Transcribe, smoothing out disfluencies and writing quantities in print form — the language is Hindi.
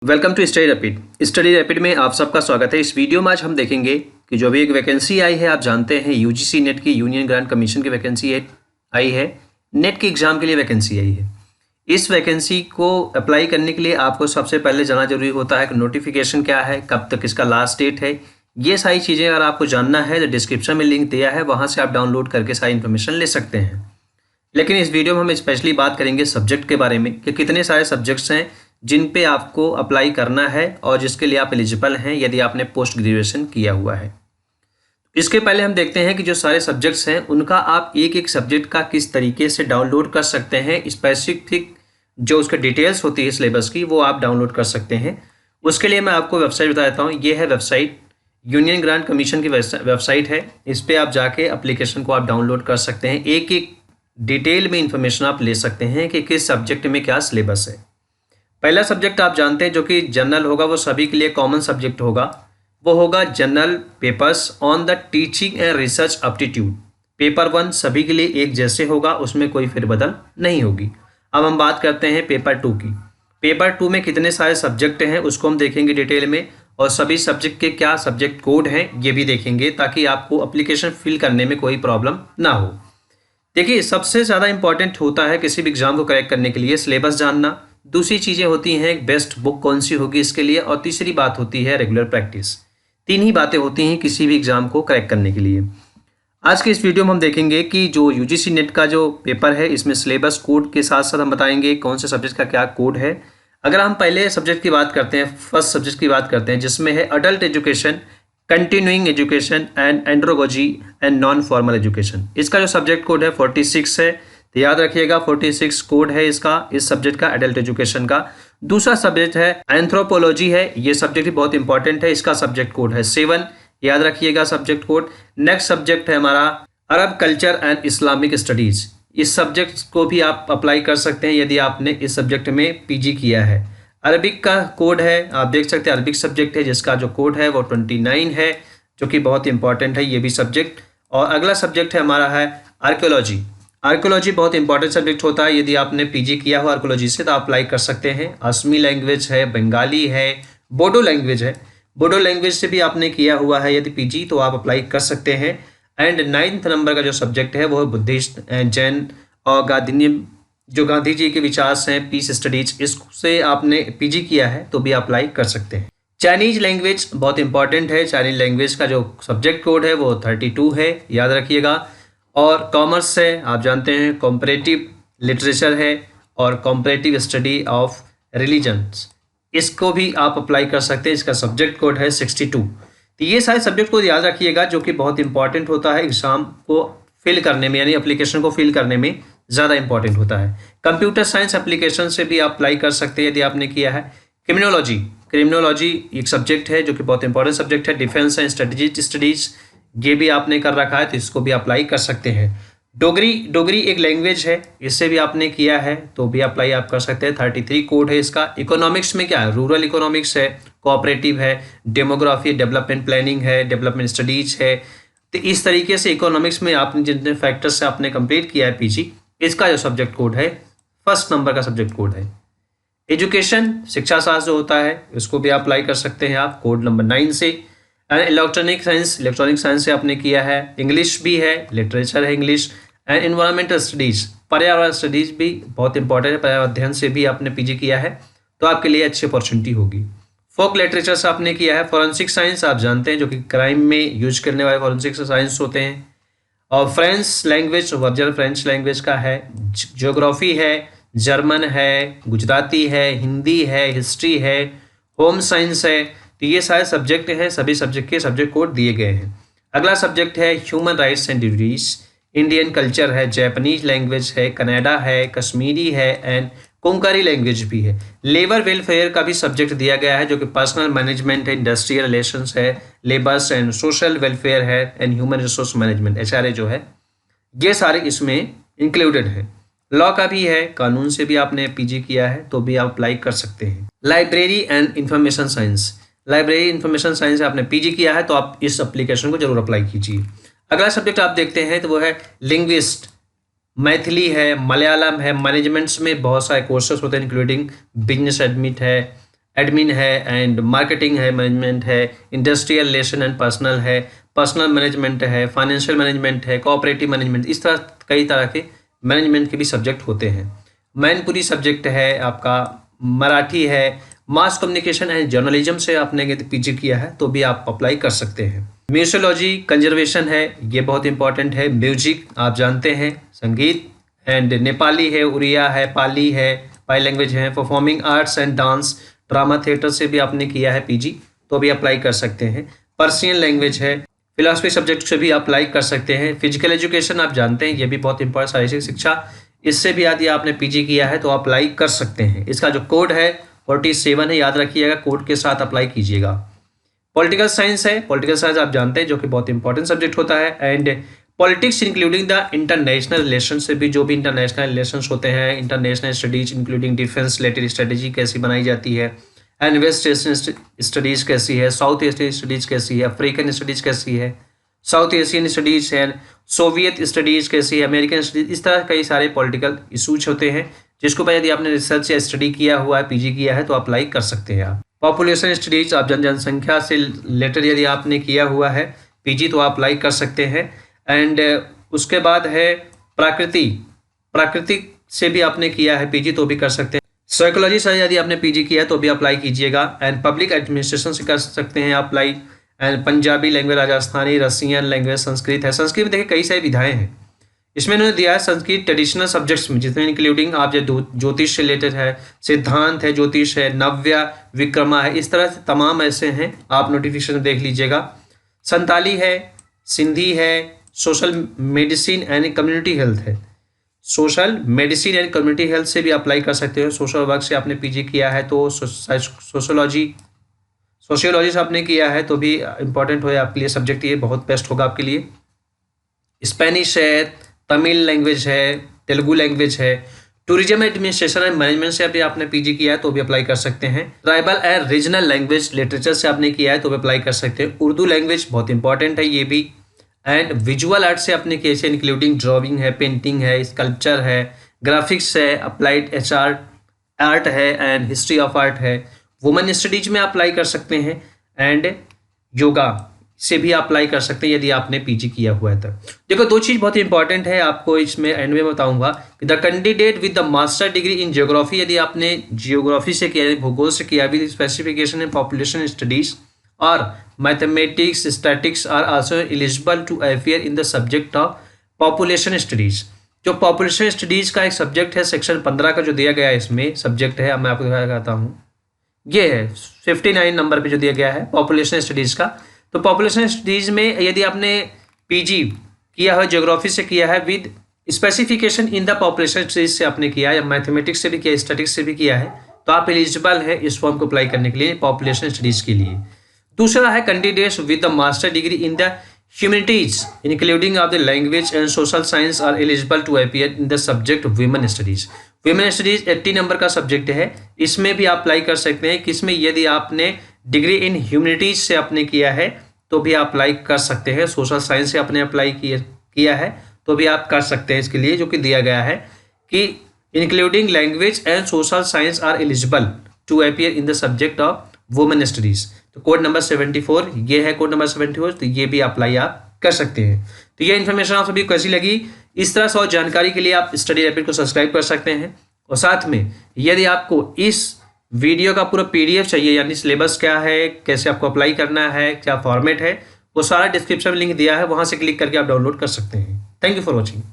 Welcome to Study Rapid. Study Rapid में आप सबका स्वागत है। इस वीडियो में आज हम देखेंगे कि जो भी एक वैकेंसी आई है, आप जानते हैं यूजीसी नेट की, यूनियन ग्रांट कमीशन की वैकेंसी आई है। नेट के एग्जाम के लिए वैकेंसी आई है। इस वैकेंसी को अप्लाई करने के लिए आपको सबसे पहले जानना जरूरी होता है कि नोटिफिकेशन क्या है, कब तक इसका लास्ट डेट है। ये सारी चीज़ें अगर आपको जानना है तो डिस्क्रिप्शन में लिंक दिया है, वहाँ से आप डाउनलोड करके सारी इन्फॉर्मेशन ले सकते हैं। लेकिन इस वीडियो में हम स्पेशली बात करेंगे सब्जेक्ट के बारे में कि कितने सारे सब्जेक्ट्स हैं जिन पे आपको अप्लाई करना है और जिसके लिए आप एलिजिबल हैं यदि आपने पोस्ट ग्रेजुएशन किया हुआ है। इसके पहले हम देखते हैं कि जो सारे सब्जेक्ट्स हैं उनका आप एक एक सब्जेक्ट का किस तरीके से डाउनलोड कर सकते हैं। स्पेसिफिक जो उसके डिटेल्स होती है सिलेबस की, वो आप डाउनलोड कर सकते हैं। उसके लिए मैं आपको वेबसाइट बता देता हूँ। ये है वेबसाइट, यूनियन ग्रांट कमीशन की वेबसाइट है। इस पर आप जाके अप्लीकेशन को आप डाउनलोड कर सकते हैं। एक एक डिटेल में इंफॉर्मेशन आप ले सकते हैं कि किस सब्जेक्ट में क्या सिलेबस है। पहला सब्जेक्ट आप जानते हैं जो कि जनरल होगा, वो सभी के लिए कॉमन सब्जेक्ट होगा। वो होगा general papers on the teaching and research aptitude. Paper 1 सभी के लिए एक जैसे होगा, उसमें कोई फेरबदल नहीं होगी। अब हम बात करते हैं पेपर 2 की। पेपर 2 में कितने सारे सब्जेक्ट हैं उसको हम देखेंगे डिटेल में, और सभी सब्जेक्ट के क्या सब्जेक्ट कोड हैं ये भी देखेंगे, ताकि आपको एप्लीकेशन फिल करने में कोई प्रॉब्लम ना हो। देखिए, सबसे ज़्यादा इंपॉर्टेंट होता है किसी भी एग्जाम को क्रैक करने के लिए सिलेबस जानना। दूसरी चीज़ें होती हैं बेस्ट बुक कौन सी होगी इसके लिए, और तीसरी बात होती है रेगुलर प्रैक्टिस। 3 ही बातें होती हैं किसी भी एग्जाम को क्रैक करने के लिए। आज के इस वीडियो में हम देखेंगे कि जो यूजीसी नेट का जो पेपर है, इसमें सिलेबस कोड के साथ साथ हम बताएंगे कौन से सब्जेक्ट का क्या कोड है। अगर हम पहले सब्जेक्ट की बात करते हैं, फर्स्ट सब्जेक्ट की बात करते हैं, जिसमें है adult education, continuing education and andrology and non formal education. इसका जो सब्जेक्ट कोड है 46 है, तो याद रखिएगा 46 कोड है इसका, इस सब्जेक्ट का, एडल्ट एजुकेशन का। दूसरा सब्जेक्ट है एंथ्रोपोलॉजी है, ये सब्जेक्ट भी बहुत इंपॉर्टेंट है, इसका सब्जेक्ट कोड है 7, याद रखिएगा सब्जेक्ट कोड। नेक्स्ट सब्जेक्ट है हमारा अरब कल्चर एंड इस्लामिक स्टडीज। इस सब्जेक्ट को भी आप अप्लाई कर सकते हैं यदि आपने इस सब्जेक्ट में पीजी किया है। अरबिक का कोड है, आप देख सकते हैं अरबिक सब्जेक्ट है जिसका जो कोड है वो 29 है, जो कि बहुत इंपॉर्टेंट है ये भी सब्जेक्ट। और अगला सब्जेक्ट है हमारा है आर्कियोलॉजी। आर्कियोलॉजी बहुत इंपॉर्टेंट सब्जेक्ट होता है, यदि आपने पीजी किया हो आर्कियोलॉजी से तो आप अप्लाई कर सकते हैं। असमी लैंग्वेज है, बंगाली है, बोडो लैंग्वेज है। बोडो लैंग्वेज से भी आपने किया हुआ है यदि पीजी, तो आप अप्लाई कर सकते हैं। एंड 9th नंबर का जो सब्जेक्ट है वो है बुद्धिस्ट, जैन और गांधीनियम, जो गांधी जी के विचार हैं, पीस स्टडीज, इससे आपने पीजी किया है तो भी अप्लाई कर सकते हैं। चाइनीज लैंग्वेज बहुत इंपॉर्टेंट है। चाइनीज लैंग्वेज का जो सब्जेक्ट कोड है वो 32 है, याद रखिएगा। और कॉमर्स है, आप जानते हैं कॉम्परेटिव लिटरेचर है और कॉम्परेटिव स्टडी ऑफ रिलीजन्स, इसको भी आप अप्लाई कर सकते हैं। इसका सब्जेक्ट कोड है 62। तो ये सारे सब्जेक्ट को याद रखिएगा जो कि बहुत इंपॉर्टेंट होता है एग्जाम को फिल करने में, यानी एप्लीकेशन को फिल करने में ज़्यादा इंपॉर्टेंट होता है। कंप्यूटर साइंस एप्लीकेशन से भी आप अप्लाई कर सकते हैं यदि आपने किया है। क्रिमिनोलॉजी एक सब्जेक्ट है जो कि बहुत इंपॉर्टेंट सब्जेक्ट है। डिफेंस एंड स्ट्रेटेजिक स्टडीज, ये भी आपने कर रखा है तो इसको भी अप्लाई कर सकते हैं। डोगरी एक लैंग्वेज है, इससे भी आपने किया है तो भी अप्लाई आप कर सकते हैं। 33 कोड है इसका। इकोनॉमिक्स में क्या है, रूरल इकोनॉमिक्स है, कोऑपरेटिव है, डेमोग्राफी, डेवलपमेंट प्लानिंग है, डेवलपमेंट स्टडीज है। तो इस तरीके से इकोनॉमिक्स में आपने जितने फैक्टर्स से आपने कंप्लीट किया है पीजी, इसका जो सब्जेक्ट कोड है 1st नंबर का सब्जेक्ट कोड है। एजुकेशन, शिक्षा शास्त्र जो होता है, उसको भी आप अप्लाई कर सकते हैं आप, कोड नंबर 9 से। इलेक्ट्रॉनिक साइंस से आपने किया है। इंग्लिश भी है, लिटरेचर है इंग्लिश। एंड एनवायरमेंटल स्टडीज, पर्यावरण स्टडीज भी बहुत इंपॉर्टेंट है, पर्यावरण अध्ययन से भी आपने पीजी किया है तो आपके लिए अच्छी अपॉर्चुनिटी होगी। फोक लिटरेचर से आपने किया है। फॉरेंसिक साइंस आप जानते हैं जो कि क्राइम में यूज करने वाले फॉरेंसिक साइंस होते हैं। और French language, version French language का है। ज्योग्राफी है, जर्मन है, गुजराती है, हिंदी है, हिस्ट्री है, होम साइंस है। तो ये सारे सब्जेक्ट हैं, सभी सब्जेक्ट के सब्जेक्ट कोड दिए गए हैं। अगला सब्जेक्ट है human rights and duties. Indian culture है, जापानीज लैंग्वेज है, कनाडा है, कश्मीरी है एंड कोंकणी लैंग्वेज भी है। लेबर वेलफेयर का भी सब्जेक्ट दिया गया है जो कि पर्सनल मैनेजमेंट है, इंडस्ट्रियल रिलेशंस है, लेबर्स एंड सोशल वेलफेयर है and human resource management, HRA जो है, ये सारे इसमें इंक्लूडेड है। लॉ का भी है, कानून से भी आपने पीजी किया है तो भी आप अप्लाई कर सकते हैं। Library and information science, library information science से आपने पीजी किया है तो आप इस एप्लीकेशन को जरूर अप्लाई कीजिए। अगला सब्जेक्ट आप देखते हैं तो वो है लिंग्विस्ट। मैथिली है, मलयालम है, मैनेजमेंट्स में बहुत सारे कोर्सेस होते हैं इंक्लूडिंग बिजनेस एडमिट है, एडमिन है एंड मार्केटिंग है, मैनेजमेंट है, इंडस्ट्रियल रिलेशन एंड पर्सनल है, पर्सनल मैनेजमेंट है, फाइनेंशियल मैनेजमेंट है, कोऑपरेटिव मैनेजमेंट, इस तरह कई तरह के मैनेजमेंट के भी सब्जेक्ट होते हैं। मैनपुरी सब्जेक्ट है आपका, मराठी है, मास कम्युनिकेशन एंड जर्नलिज्म से आपने यदि पीजी किया है तो भी आप अप्लाई कर सकते हैं। म्यूजियोलॉजी कंजर्वेशन है, ये बहुत इंपॉर्टेंट है। म्यूजिक आप जानते हैं, संगीत एंड नेपाली है, उड़िया है, पाली है, पाई लैंग्वेज है। Performing arts and dance, drama theatre से भी आपने किया है पीजी तो भी अप्लाई कर सकते हैं। पर्शियन लैंग्वेज है, फिलॉसफी सब्जेक्ट से भी अप्लाई कर सकते हैं। फिजिकल एजुकेशन आप जानते हैं, ये भी बहुत इंपॉर्टेंट, शारीरिक शिक्षा, इससे भी यदि आपने पीजी किया है तो अप्लाई कर सकते हैं। इसका जो कोड है 47 है, याद रखिएगा, कोड के साथ अप्लाई कीजिएगा। पॉलिटिकल साइंस है, पॉलिटिकल साइंस आप जानते हैं जो कि बहुत इंपॉर्टेंट सब्जेक्ट होता है। And politics including the international relation से भी, जो भी इंटरनेशनल रिलेशंस होते हैं, international studies including defence related strategy कैसी बनाई जाती है, एंड वेस्ट एशियन स्टडीज़ कैसी है, साउथ एशियन स्टडीज़ कैसी है, अफ्रीकन स्टडीज़ कैसी है, साउथ एशियन स्टडीज़ है, सोवियत स्टडीज़ कैसी है, अमेरिकन स्टडीज़, इस तरह कई सारे पॉलिटिकल इशूज होते हैं जिसको यदि आपने रिसर्च या स्टडी किया हुआ है, पीजी किया है तो अप्लाई कर सकते हैं आप। पॉपुलेशन स्टडीज, आप जनसंख्या से रिलेटेड यदि आपने किया हुआ है पीजी तो आप अप्लाई कर सकते हैं। एंड उसके बाद है प्राकृतिक से भी आपने किया है पीजी तो भी कर सकते हैं। साइकोलॉजी से यदि आपने पीजी किया है तो भी अप्लाई कीजिएगा। एंड पब्लिक एडमिनिस्ट्रेशन से कर सकते हैं apply. And Punjabi language, Rajasthani, Russian language, Sanskrit है। संस्कृत में देखिए कई सारी विधाएं हैं, इसमें उन्होंने दिया है संस्कृत ट्रेडिशनल सब्जेक्ट्स में, जिसमें इंक्लूडिंग आप जो ज्योतिष से रिलेटेड है, सिद्धांत है, ज्योतिष है, नव्य, विक्रमा है, इस तरह से तमाम ऐसे हैं, आप नोटिफिकेशन देख लीजिएगा। संताली है, सिंधी है, social medicine and community health है। Social medicine and community health से भी अप्लाई कर सकते हो। सोशल वर्क से आपने पीजी किया है तो सोशियोलॉजी से आपने किया है तो भी इम्पॉर्टेंट हो आपके लिए सब्जेक्ट, ये बहुत बेस्ट होगा आपके लिए। स्पेनिश है, तमिल लैंग्वेज है, तेलुगु लैंग्वेज है। टूरिज्म एडमिनिस्ट्रेशन एंड मैनेजमेंट से अभी आपने पीजी किया है तो भी अप्लाई कर सकते हैं। Tribal and regional language literature से आपने किया है तो भी अप्लाई कर सकते हैं। उर्दू लैंग्वेज बहुत इंपॉर्टेंट है ये भी। एंड विजुअल आर्ट से आपने किया है, इंक्लूडिंग ड्राइंग है, पेंटिंग है, स्कल्पचर है, ग्राफिक्स है, अप्लाइड आर्ट है एंड हिस्ट्री ऑफ आर्ट है। वुमेन स्टडीज में अप्लाई कर सकते हैं। एंड योगा से भी अप्लाई कर सकते हैं यदि आपने पीजी किया हुआ है तो। देखो दो चीज़ बहुत इंपॉर्टेंट है, आपको इसमें एंड में बताऊंगा कि the candidate with the master degree in geography, यदि आपने जियोग्राफी से किया, भूगोल से किया, with specification in population studies और mathematics statistics are also eligible to appear in the subject of population studies. जो पॉपुलेशन स्टडीज का एक सब्जेक्ट है, सेक्शन 15 का जो दिया गया है इसमें सब्जेक्ट है, मैं आपको दिखाता हूँ, ये है 59 नंबर पे जो दिया गया है पॉपुलेशन स्टडीज़ का। तो पॉपुलेशन स्टडीज़ में यदि आपने पीजी किया है, ज्योग्राफी से किया है, with specification in the population studies से आपने किया है, या मैथमेटिक्स से भी किया, स्टैटिक्स से भी किया है, तो आप एलिजिबल है इस फॉर्म को अप्लाई करने के लिए पॉपुलेशन स्टडीज़ के लिए। दूसरा है candidates with the master degree in the humanities including of the language and social science are eligible to appear in the subject women studies. Women studies 80 number का सब्जेक्ट है, इसमें भी आप अप्लाई कर सकते हैं। किसमें? यदि आपने डिग्री इन ह्यूमैनिटीज से आपने किया है तो भी आप अप्लाई कर सकते हैं। सोशल साइंस से आपने अप्लाई किया है तो भी आप कर सकते हैं इसके लिए, जो कि दिया गया है कि including language and social science are eligible to appear in the subject of women studies. तो कोड नंबर 74 ये है, कोड नंबर 74, तो ये भी अप्लाई आप कर सकते हैं। तो ये इन्फॉर्मेशन आप सभी को कैसी लगी? इस तरह से और जानकारी के लिए आप स्टडी रैपिड को सब्सक्राइब कर सकते हैं। और साथ में यदि आपको इस वीडियो का पूरा PDF चाहिए, यानी सिलेबस क्या है, कैसे आपको अप्लाई करना है, क्या फॉर्मेट है, वो सारा डिस्क्रिप्शन में लिंक दिया है, वहाँ से क्लिक करके आप डाउनलोड कर सकते हैं। Thank you for watching.